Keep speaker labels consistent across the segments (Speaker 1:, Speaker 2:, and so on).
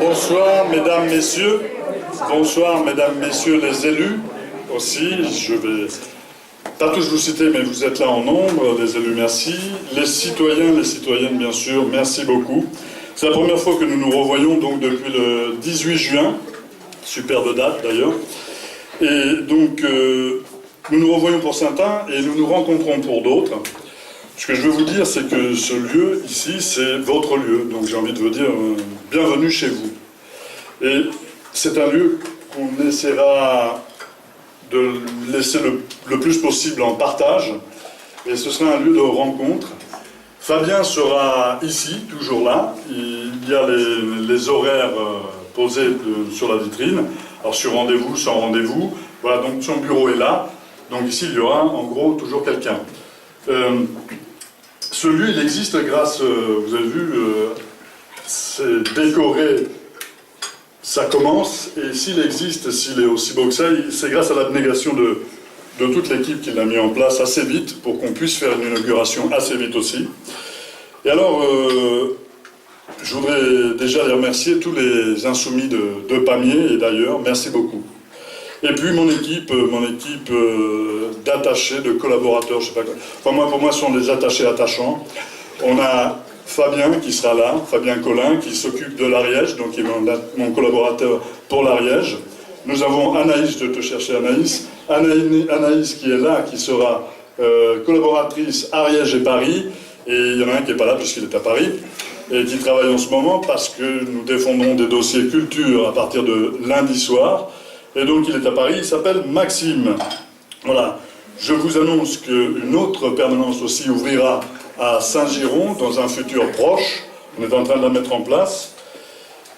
Speaker 1: Bonsoir mesdames, messieurs. Bonsoir mesdames, messieurs les élus aussi. Je vais pas tous vous citer, mais vous êtes là en nombre, les élus, merci. Les citoyens, les citoyennes, bien sûr, merci beaucoup. C'est la première fois que nous nous revoyons donc depuis le 18 juin. Superbe date d'ailleurs. Et donc nous nous revoyons pour certains et nous nous rencontrons pour d'autres. Ce que je veux vous dire, c'est que ce lieu ici, c'est votre lieu. Donc j'ai envie de vous dire bienvenue chez vous. Et c'est un lieu qu'on essaiera de laisser le plus possible en partage. Et ce sera un lieu de rencontre. Fabien sera ici, toujours là. Il y a les horaires posés sur la vitrine. Alors sur rendez-vous, sans rendez-vous. Voilà, donc son bureau est là. Donc ici, il y aura en gros toujours quelqu'un. Ce lieu, il existe grâce, vous avez vu, c'est décoré, ça commence, et s'il existe, s'il est aussi beau que ça, c'est grâce à l'abnégation de toute l'équipe qui l'a mis en place assez vite, pour qu'on puisse faire une inauguration assez vite aussi. Et alors, je voudrais déjà les remercier, tous les insoumis de Pamiers et d'ailleurs, merci beaucoup. Et puis mon équipe d'attachés, de collaborateurs, je sais pas quoi. Enfin, pour moi, ce sont des attachés attachants. On a Fabien qui sera là, Fabien Collin, qui s'occupe de l'Ariège, donc il est mon collaborateur pour l'Ariège. Nous avons Anaïs, je te cherchais Anaïs. Anaïs qui est là, qui sera collaboratrice Ariège et Paris. Et il y en a un qui n'est pas là puisqu'il est à Paris. Et qui travaille en ce moment parce que nous défendons des dossiers culture à partir de lundi soir. Et donc il est à Paris, il s'appelle Maxime. Voilà, je vous annonce qu'une autre permanence aussi ouvrira à Saint-Giron dans un futur proche. On est en train de la mettre en place.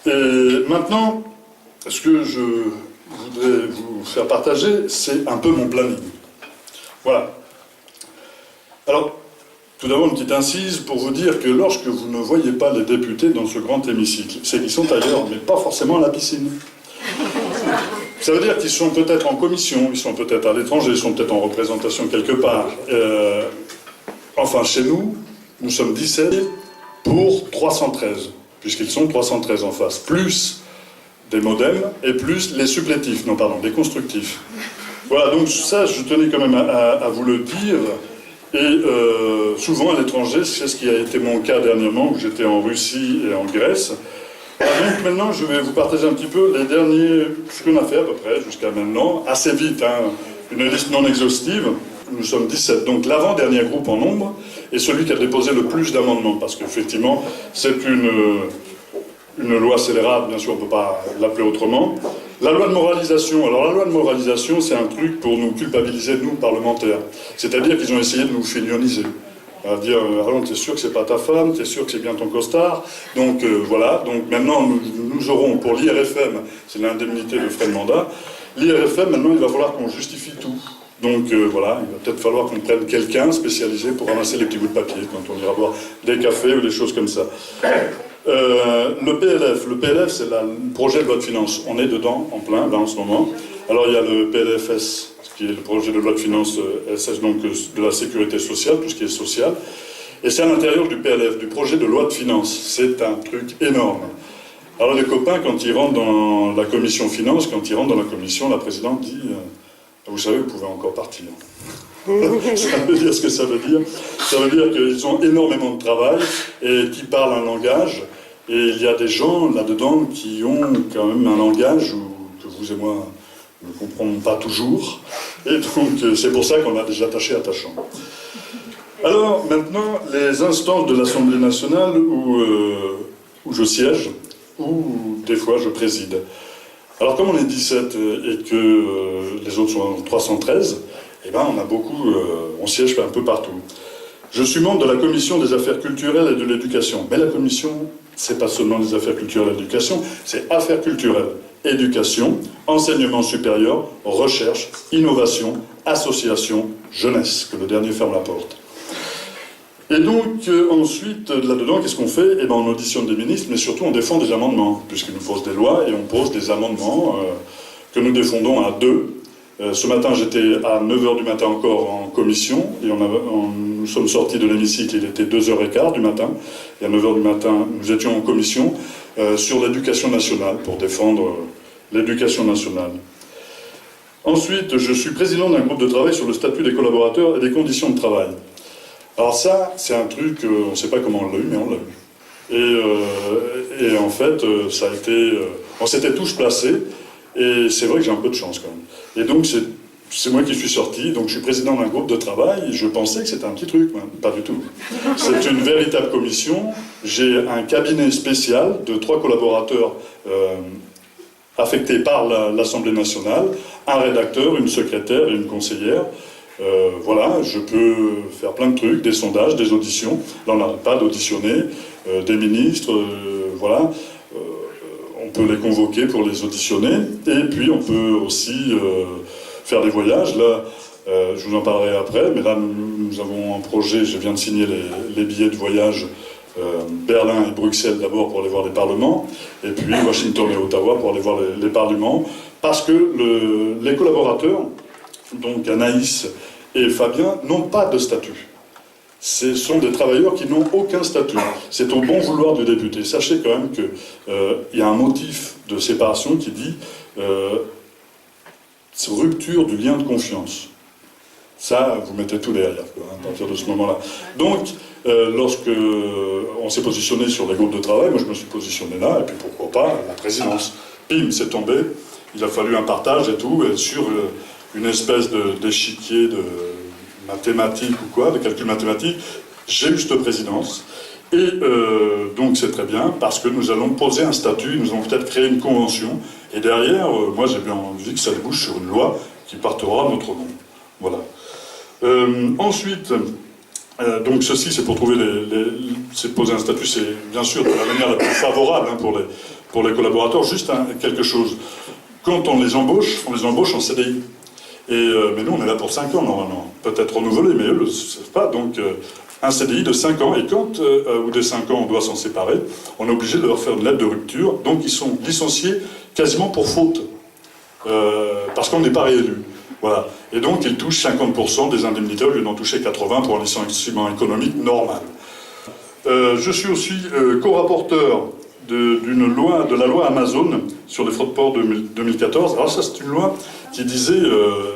Speaker 1: Et maintenant, ce que je voudrais vous faire partager, c'est un peu mon planning. Voilà. Alors, tout d'abord une petite incise pour vous dire que lorsque vous ne voyez pas les députés dans ce grand hémicycle, c'est qu'ils sont ailleurs, mais pas forcément à la piscine. Ça veut dire qu'ils sont peut-être en commission, ils sont peut-être à l'étranger, ils sont peut-être en représentation quelque part. Enfin, chez nous, nous sommes 17 pour 313, puisqu'ils sont 313 en face, plus des modems et plus les supplétifs, non pardon, des constructifs. Voilà, donc ça, je tenais quand même à vous le dire. Et souvent à l'étranger, c'est ce qui a été mon cas dernièrement, où j'étais en Russie et en Grèce. Donc maintenant, je vais vous partager un petit peu les derniers, ce qu'on a fait à peu près jusqu'à maintenant, assez vite, hein, une liste non exhaustive. Nous sommes 17, donc l'avant-dernier groupe en nombre est celui qui a déposé le plus d'amendements, parce qu'effectivement, c'est une loi scélérate, bien sûr, on ne peut pas l'appeler autrement. La loi de moralisation, alors la loi de moralisation, c'est un truc pour nous culpabiliser, nous, parlementaires. C'est-à-dire qu'ils ont essayé de nous feignoniser. À dire, alors t'es sûr que c'est pas ta femme, t'es sûr que c'est bien ton costard. Donc voilà, donc maintenant nous aurons pour l'IRFM, c'est l'indemnité de frais de mandat, l'IRFM maintenant il va falloir qu'on justifie tout. Donc voilà, il va peut-être falloir qu'on prenne quelqu'un spécialisé pour ramasser les petits bouts de papier quand on ira boire des cafés ou des choses comme ça. Le PLF c'est le projet de loi de finances, on est dedans en plein là en ce moment. Alors il y a le PLFS, qui est le projet de loi de finances SS, donc de la sécurité sociale, tout ce qui est social. Et c'est à l'intérieur du PLF, du projet de loi de finances. C'est un truc énorme. Alors les copains, quand ils rentrent dans la commission finance, quand ils rentrent dans la commission, la présidente dit vous savez, vous pouvez encore partir. Ça veut dire ce que ça veut dire. Ça veut dire qu'ils ont énormément de travail et qui parlent un langage. Et il y a des gens là-dedans qui ont quand même un langage que vous et moi ne comprenons pas toujours. Et donc c'est pour ça qu'on a des attachés attachants. Alors maintenant, les instances de l'Assemblée nationale où je siège, où des fois je préside. Alors comme on est 17 et que les autres sont 313, eh ben on a beaucoup, on siège un peu partout. Je suis membre de la commission des affaires culturelles et de l'éducation. Mais la commission, c'est pas seulement les affaires culturelles et l'éducation, c'est affaires culturelles, éducation, enseignement supérieur, recherche, innovation, association, jeunesse, que le dernier ferme la porte. Et donc, ensuite, là-dedans, qu'est-ce qu'on fait? Eh ben, on auditionne des ministres, mais surtout on défend des amendements, puisqu'ils nous posent des lois, et on pose des amendements que nous défendons à deux. Ce matin, j'étais à 9h du matin encore en commission, et nous sommes sortis de l'hémicycle, il était 2h15 du matin, et à 9h du matin, nous étions en commission sur l'éducation nationale, pour défendre l'éducation nationale. Ensuite, je suis président d'un groupe de travail sur le statut des collaborateurs et des conditions de travail. Alors ça, c'est un truc, on ne sait pas comment on l'a eu, mais on l'a eu. Et en fait, ça a été... on s'était tous placés, et c'est vrai que j'ai un peu de chance quand même. Et donc, c'est moi qui suis sorti, donc je suis président d'un groupe de travail, et je pensais que c'était un petit truc, pas du tout. C'est une véritable commission. J'ai un cabinet spécial de 3 collaborateurs affectés par l'Assemblée nationale, un rédacteur, une secrétaire et une conseillère. Voilà, je peux faire plein de trucs, des sondages, des auditions. Là, on n'arrête pas d'auditionner des ministres, voilà. On peut les convoquer pour les auditionner. Et puis, on peut aussi faire des voyages. Là, je vous en parlerai après, mais là, nous avons un projet, je viens de signer les billets de voyage Berlin et Bruxelles d'abord pour aller voir les parlements, et puis Washington et Ottawa pour aller voir les parlements, parce que les collaborateurs, donc Anaïs et Fabien, n'ont pas de statut. Ce sont des travailleurs qui n'ont aucun statut. C'est au bon vouloir du député. Sachez quand même qu'il y a un motif de séparation qui dit rupture du lien de confiance. Ça, vous mettez tout derrière, quoi, à partir de ce moment-là. Donc, lorsque on s'est positionné sur les groupes de travail, moi je me suis positionné là, et puis pourquoi pas la présidence. Bim, c'est tombé. Il a fallu un partage et tout, et sur une espèce d'échiquier de mathématiques ou quoi, de calcul mathématique, j'ai eu cette présidence. Et donc c'est très bien, parce que nous allons poser un statut, nous allons peut-être créer une convention, et derrière, moi j'ai bien envie que ça débouche sur une loi qui portera notre nom. Voilà. Ensuite, donc ceci c'est pour trouver c'est poser un statut, c'est bien sûr de la manière la plus favorable pour les collaborateurs. Juste quelque chose. Quand on les embauche en CDI. Mais nous on est là pour 5 ans normalement. Peut-être renouvelé, mais eux ne le savent pas. Donc un CDI de 5 ans, et quand au bout des 5 ans on doit s'en séparer, on est obligé de leur faire une lettre de rupture. Donc ils sont licenciés quasiment pour faute. Parce qu'on n'est pas réélu. Voilà. Et donc, ils touchent 50% des indemnités au lieu d'en toucher 80% pour un licenciement économique normal. Je suis aussi co-rapporteur de la loi Amazon sur les fraudes port 2014. Alors ça, c'est une loi qui disait,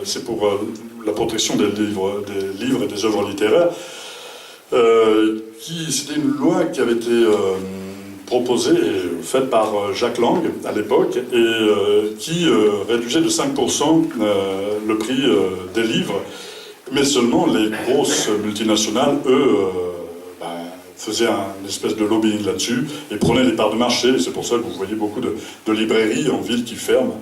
Speaker 1: c'est pour la protection des livres et des œuvres littéraires, c'était une loi qui avait été proposée et faite par Jacques Lang à l'époque, et qui réduisait de 5% le prix des livres, mais seulement les grosses multinationales, eux, faisaient une espèce de lobbying là-dessus et prenaient les parts de marché. C'est pour ça que vous voyez beaucoup de librairies en ville qui ferment.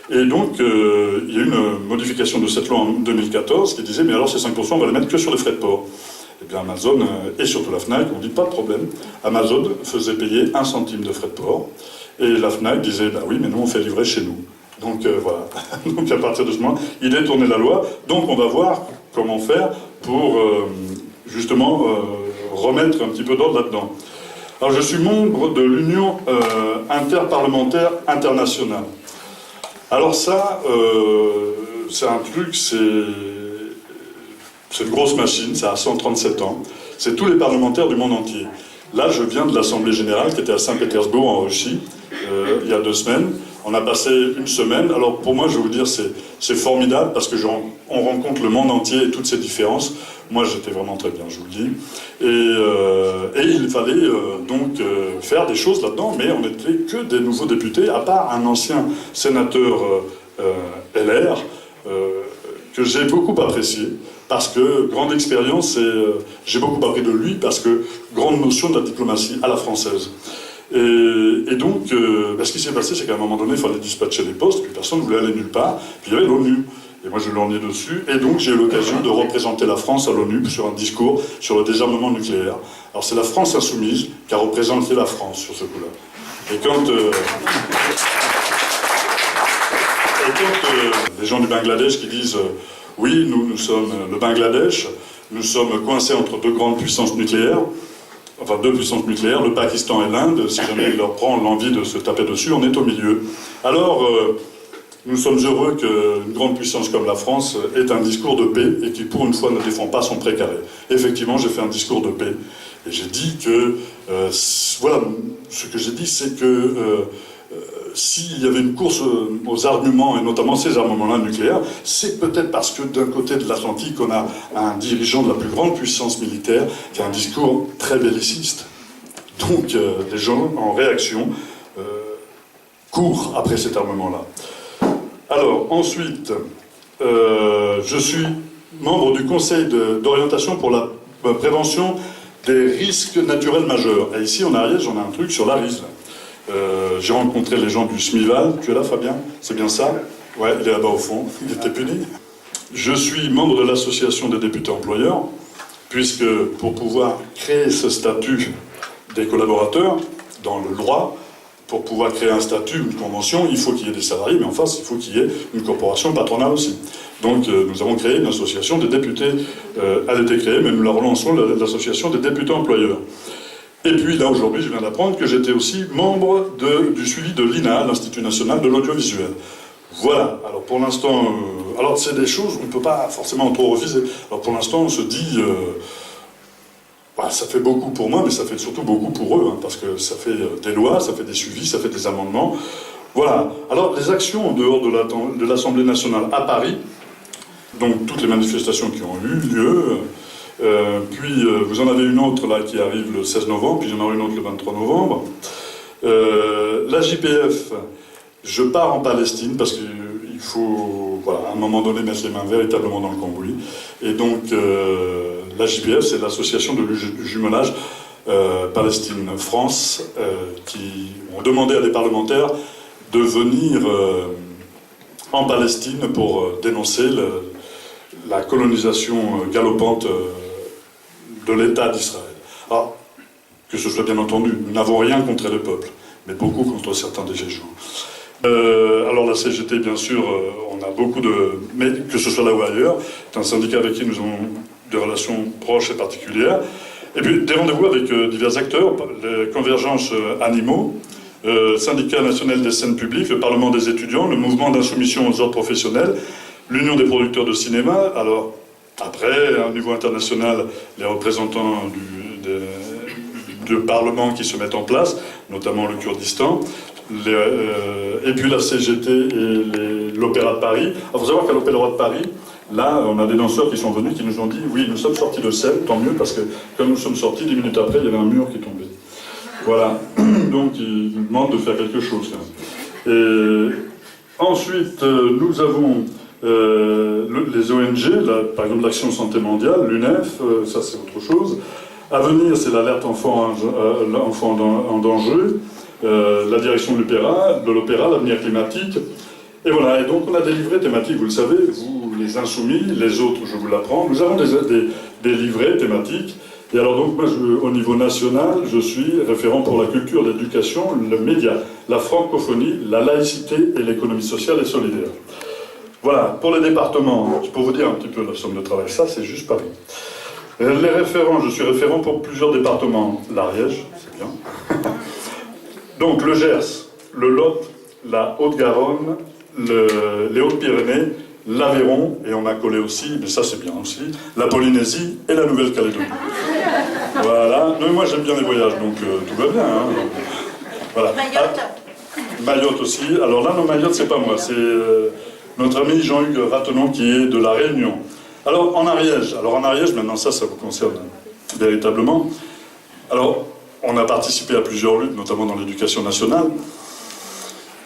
Speaker 1: Et donc, il y a eu une modification de cette loi en 2014 qui disait, mais alors ces 5%, on va les mettre que sur les frais de port. Eh bien, Amazon et surtout la FNAC ont dit pas de problème. Amazon faisait payer 1 centime de frais de port, et la FNAC disait, bah oui, mais nous on fait livrer chez nous. Donc voilà. Donc à partir de ce moment, il détournait la loi. Donc on va voir comment faire pour justement remettre un petit peu d'ordre là-dedans. Alors je suis membre de l'Union interparlementaire internationale. Alors ça, c'est un truc, c'est une grosse machine, ça a 137 ans. c'est tous les parlementaires du monde entier. Là, je viens de l'Assemblée Générale qui était à Saint-Pétersbourg, en Russie, il y a 2 semaines. On a passé une semaine. Alors pour moi, je vais vous dire, c'est formidable parce que on rencontre le monde entier et toutes ses différences. Moi, j'étais vraiment très bien, je vous le dis. Et il fallait donc faire des choses là-dedans, mais on n'était que des nouveaux députés, à part un ancien sénateur LR que j'ai beaucoup apprécié. Parce que, grande expérience, j'ai beaucoup appris de lui, parce que, grande notion de la diplomatie à la française. Et donc, ce qui s'est passé, c'est qu'à un moment donné, il fallait dispatcher les postes, puis personne ne voulait aller nulle part, puis il y avait l'ONU. Et moi, je l'ornais dessus, et donc j'ai eu l'occasion de représenter la France à l'ONU sur un discours sur le désarmement nucléaire. Alors c'est la France insoumise qui a représenté la France sur ce coup-là. Et quand les gens du Bangladesh qui disent oui, nous sommes le Bangladesh, nous sommes coincés entre 2 grandes puissances nucléaires, enfin 2 puissances nucléaires, le Pakistan et l'Inde, si jamais il leur prend l'envie de se taper dessus, on est au milieu. Alors, nous sommes heureux qu'une grande puissance comme la France ait un discours de paix et qui, pour une fois, ne défend pas son précaré. Effectivement, j'ai fait un discours de paix et j'ai dit que, voilà, ce que j'ai dit, c'est que s'il y avait une course aux armements, et notamment ces armements-là nucléaires, c'est peut-être parce que d'un côté de l'Atlantique, on a un dirigeant de la plus grande puissance militaire qui a un discours très belliciste. Donc, les gens, en réaction, courent après cet armement-là. Alors, ensuite, je suis membre du Conseil d'orientation pour la prévention des risques naturels majeurs. Et ici, en Ariège, on a un truc sur l'Arise. J'ai rencontré les gens du SMIVAL. Tu es là, Fabien? C'est bien ça? Ouais, il est là-bas au fond. Il était puni. Je suis membre de l'association des députés employeurs, puisque pour pouvoir créer ce statut des collaborateurs dans le droit, pour pouvoir créer un statut, une convention, il faut qu'il y ait des salariés, mais en face, il faut qu'il y ait une corporation patronale aussi. Donc, nous avons créé une association des députés. Elle a été créée, mais nous la relançons, l'association des députés employeurs. Et puis là, aujourd'hui, je viens d'apprendre que j'étais aussi membre du suivi de l'INA, l'Institut National de l'Audiovisuel. Voilà. Alors, pour l'instant... alors, c'est des choses qu'on ne peut pas forcément trop refuser. Alors, pour l'instant, on se dit... ça fait beaucoup pour moi, mais ça fait surtout beaucoup pour eux, hein, parce que ça fait des lois, ça fait des suivis, ça fait des amendements. Voilà. Alors, les actions en dehors de l'Assemblée nationale à Paris, donc toutes les manifestations qui ont eu lieu... puis vous en avez une autre là qui arrive le 16 novembre, puis j'en aurai une autre le 23 novembre. La JPF, je pars en Palestine parce qu'il faut, voilà, à un moment donné, mettre les mains véritablement dans le cambouis. Et donc, la JPF, c'est l'association de jumelage Palestine-France qui ont demandé à des parlementaires de venir en Palestine pour dénoncer la colonisation galopante de l'État d'Israël. Alors, que ce soit bien entendu, nous n'avons rien contre le peuple, mais beaucoup contre certains dirigeants. Alors la CGT, bien sûr, on a beaucoup de... Mais que ce soit là ou ailleurs, c'est un syndicat avec qui nous avons des relations proches et particulières. Et puis des rendez-vous avec divers acteurs, les Convergences Animaux, Syndicat national des scènes publiques, le Parlement des étudiants, le mouvement d'insoumission aux ordres professionnels, l'Union des producteurs de cinéma. Alors, après, à un niveau international, les représentants du Parlement qui se mettent en place, notamment le Kurdistan, et puis la CGT et l'Opéra de Paris. Il faut savoir qu'à l'Opéra de Paris, là, on a des danseurs qui sont venus, qui nous ont dit « Oui, nous sommes sortis de scène, tant mieux, parce que quand nous sommes sortis, 10 minutes après, il y avait un mur qui tombait. » Voilà. Donc, ils nous demandent de faire quelque chose. Et ensuite, nous avons... les ONG, par exemple l'Action Santé Mondiale, l'UNEF, ça c'est autre chose. À venir, c'est l'alerte enfant en danger, la direction de l'Opéra, l'avenir climatique. Et voilà, et donc on a des livrets thématiques, vous le savez, vous les insoumis, les autres, je vous l'apprends. Nous avons des livrets thématiques. Et alors donc moi, au niveau national, je suis référent pour la culture, l'éducation, le média, la francophonie, la laïcité et l'économie sociale et solidaire. Voilà, pour les départements, pour vous dire un petit peu la somme de travail, ça c'est juste Paris. Les référents, je suis référent pour plusieurs départements. L'Ariège, c'est bien. Donc le Gers, le Lot, la Haute-Garonne, les Hautes-Pyrénées, l'Aveyron, et on a collé aussi, mais ça c'est bien aussi, la Polynésie et la Nouvelle-Calédonie. Voilà. Mais moi, j'aime bien les voyages, donc tout va bien. Hein. Voilà.
Speaker 2: Mayotte.
Speaker 1: Mayotte aussi. Alors là, nos Mayotte, c'est pas moi, c'est notre ami Jean-Hugues Ratenon qui est de La Réunion. Alors en Ariège, maintenant ça vous concerne véritablement. Alors, on a participé à plusieurs luttes, notamment dans l'éducation nationale.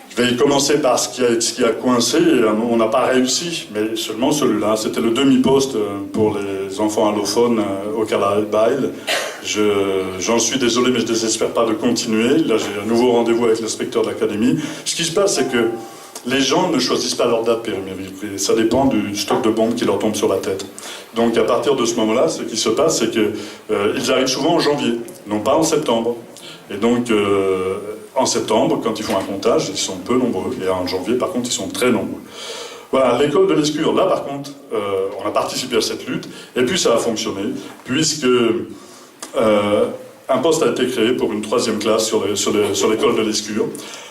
Speaker 1: Je vais commencer par ce qui a coincé. On n'a pas réussi, mais seulement celui-là. C'était le demi-poste pour les enfants allophones au Caraïbes. J'en suis désolé, mais je ne désespère pas de continuer. Là, j'ai un nouveau rendez-vous avec l'inspecteur de l'académie. Ce qui se passe, c'est que les gens ne choisissent pas leur date périmétrique. Ça dépend du stock de bombes qui leur tombe sur la tête. Donc, à partir de ce moment-là, ce qui se passe, c'est qu'ils arrivent souvent en janvier, non pas en septembre. Et donc, en septembre, quand ils font un comptage, ils sont peu nombreux. Et en janvier, par contre, ils sont très nombreux. Voilà, l'école de l'Escure, là, par contre, on a participé à cette lutte. Et puis, ça a fonctionné, puisque un poste a été créé pour une 3e classe sur l'école de l'Escure.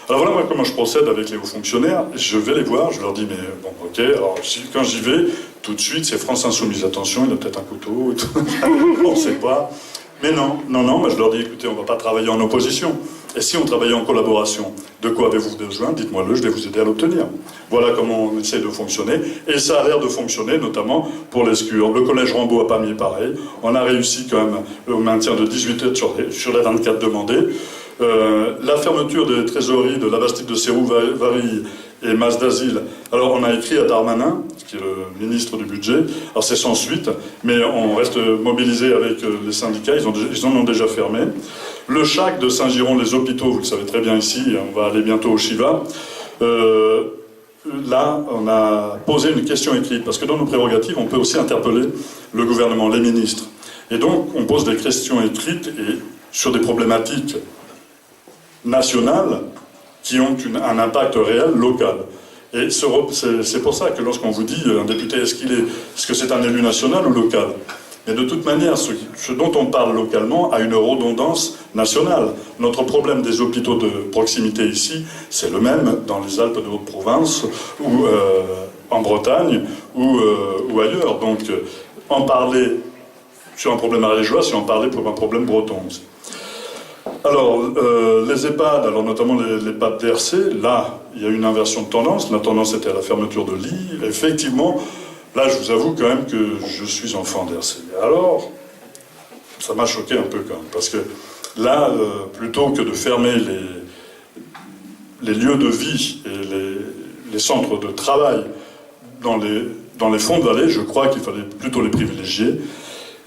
Speaker 1: Alors voilà, moi, comment je procède avec les hauts fonctionnaires. Je vais les voir, je leur dis, mais bon, ok, alors quand j'y vais, tout de suite, c'est France Insoumise, attention, il a peut-être un couteau, et tout. On ne sait pas. Mais non, moi je leur dis, écoutez, on ne va pas travailler en opposition. Et si on travaillait en collaboration, de quoi avez-vous besoin? Dites-moi-le, je vais vous aider à l'obtenir. Voilà comment on essaie de fonctionner. Et ça a l'air de fonctionner, notamment pour l'Escure. Le collège Rambaud à Pamiers, pareil. On a réussi quand même au maintien de 18 aides sur les 24 demandées. La fermeture des trésoreries de la Bastide de Sérou, Varilhes et Mas d'Asile. Alors on a écrit à Darmanin, qui est le ministre du budget, alors c'est sans suite, mais on reste mobilisé avec les syndicats, ils en ont déjà fermé. Le CHAC de Saint-Giron, les hôpitaux, vous le savez très bien ici, on va aller bientôt au Shiva. Là, on a posé une question écrite, parce que dans nos prérogatives, on peut aussi interpeller le gouvernement, les ministres. Et donc, on pose des questions écrites et sur des problématiques nationales qui ont un impact réel local. Et c'est pour ça que lorsqu'on vous dit un député, est-ce que c'est un élu national ou local? Mais de toute manière, ce dont on parle localement a une redondance nationale. Notre problème des hôpitaux de proximité ici, c'est le même dans les Alpes de Haute-Provence ou en Bretagne ou ailleurs. Donc en parler sur un problème ariégeois, c'est en parler pour un problème breton aussi. Alors, les EHPAD, alors notamment les EHPAD DRC, là, il y a une inversion de tendance. La tendance était à la fermeture de lits. Effectivement, là, je vous avoue quand même que je suis enfant DRC. Alors, ça m'a choqué un peu quand même, parce que là, plutôt que de fermer les lieux de vie et les centres de travail dans les fonds de vallée, je crois qu'il fallait plutôt les privilégier.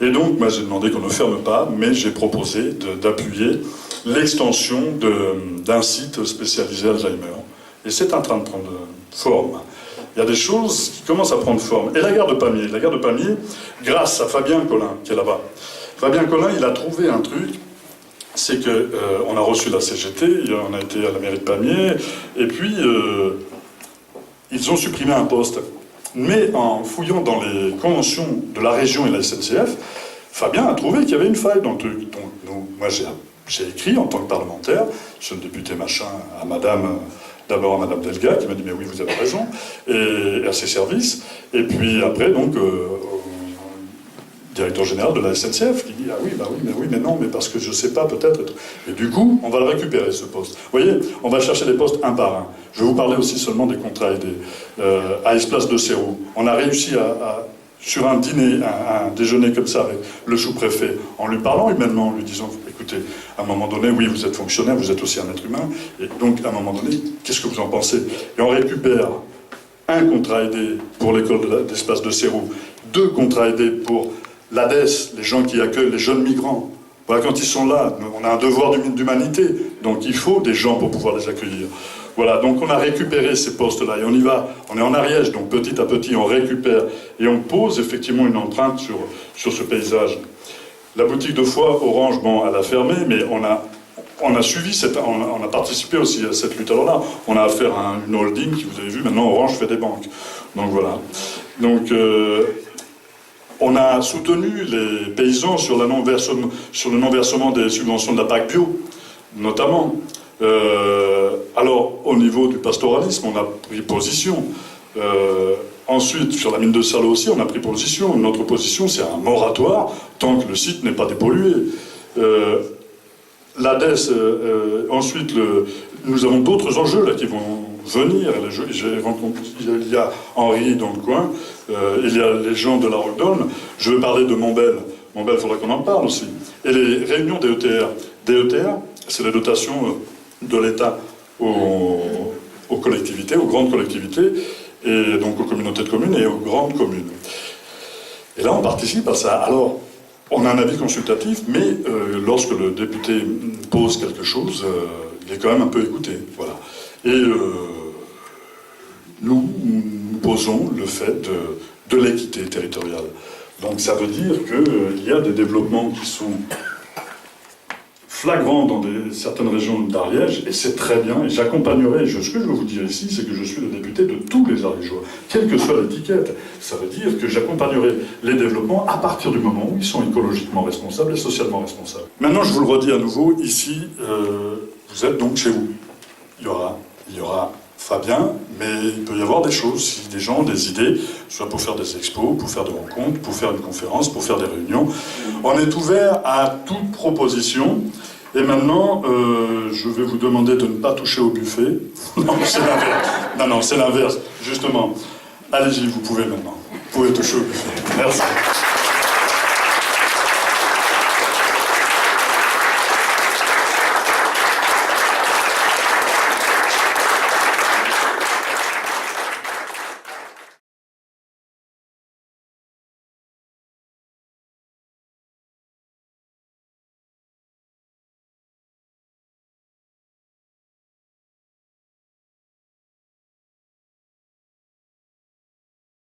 Speaker 1: Et donc, moi, j'ai demandé qu'on ne ferme pas, mais j'ai proposé d'appuyer l'extension d'un site spécialisé Alzheimer. Et c'est en train de prendre forme. Il y a des choses qui commencent à prendre forme. Et la gare de Pamiers, grâce à Fabien Collin, qui est là-bas. Fabien Collin, il a trouvé un truc, c'est qu'on a reçu la CGT, on a été à la mairie de Pamiers, et puis ils ont supprimé un poste. Mais en fouillant dans les conventions de la région et la SNCF, Fabien a trouvé qu'il y avait une faille dans le truc. Donc, moi, j'ai écrit en tant que parlementaire, jeune député machin, d'abord à Madame Delga, qui m'a dit « mais oui, vous avez raison », et à ses services. Et puis après, donc, au directeur général de la SNCF, qui dit « ah oui, mais non, mais parce que je sais pas, peut-être ». Et du coup, on va le récupérer, ce poste. Vous voyez, on va chercher les postes un par un. Je vais vous parler aussi seulement des contrats aidés. À Esplace de Sérou, on a réussi sur un dîner, un déjeuner comme ça avec le sous-préfet, en lui parlant humainement, en lui disant « écoutez, à un moment donné, oui, vous êtes fonctionnaire, vous êtes aussi un être humain, et donc à un moment donné, qu'est-ce que vous en pensez ?» Et on récupère un contrat aidé pour l'école d'Espace de Sérou, 2 contrats aidés pour l'ADES, les gens qui accueillent les jeunes migrants. Voilà, quand ils sont là, on a un devoir d'humanité, donc il faut des gens pour pouvoir les accueillir. Voilà, donc on a récupéré ces postes-là, et on y va, on est en Ariège, donc petit à petit on récupère, et on pose effectivement une empreinte sur ce paysage. La boutique de foie, Orange, bon, elle a fermé, mais on a suivi, on a participé aussi à cette lutte. Alors là, on a affaire à une holding, qui vous avez vu, maintenant Orange fait des banques. Donc voilà. Donc, on a soutenu les paysans sur le non-versement des subventions de la PAC bio, notamment. Alors, au niveau du pastoralisme, on a pris position. Ensuite, sur la mine de Salau aussi, on a pris position. Notre position, c'est un moratoire tant que le site n'est pas dépollué. L'ADES, ensuite, nous avons d'autres enjeux là qui vont venir. Il y a Henri dans le coin, il y a les gens de la Rockdon. Je veux parler de Montbel. Montbel, il faudra qu'on en parle aussi. Et les réunions DETR. DETR, c'est la dotation de l'État aux collectivités, aux grandes collectivités, et donc aux communautés de communes et aux grandes communes. Et là, on participe à ça. Alors, on a un avis consultatif, mais lorsque le député pose quelque chose, il est quand même un peu écouté. Voilà. Et nous posons le fait de l'équité territoriale. Donc ça veut dire qu'il y a des développements qui sont flagrant dans certaines régions d'Ariège, et c'est très bien, et j'accompagnerai, ce que je veux vous dire ici, c'est que je suis le député de tous les Ariégeois, quelle que soit l'étiquette. Ça veut dire que j'accompagnerai les développements à partir du moment où ils sont écologiquement responsables et socialement responsables. Maintenant, je vous le redis à nouveau, ici, vous êtes donc chez vous. Il y aura Fabien, mais il peut y avoir des choses, si des gens ont des idées, soit pour faire des expos, pour faire des rencontres, pour faire une conférence, pour faire des réunions. On est ouvert à toute proposition. Et maintenant, je vais vous demander de ne pas toucher au buffet. Non, c'est l'inverse. Non, c'est l'inverse. Justement, allez-y, vous pouvez maintenant. Vous pouvez toucher au buffet. Merci.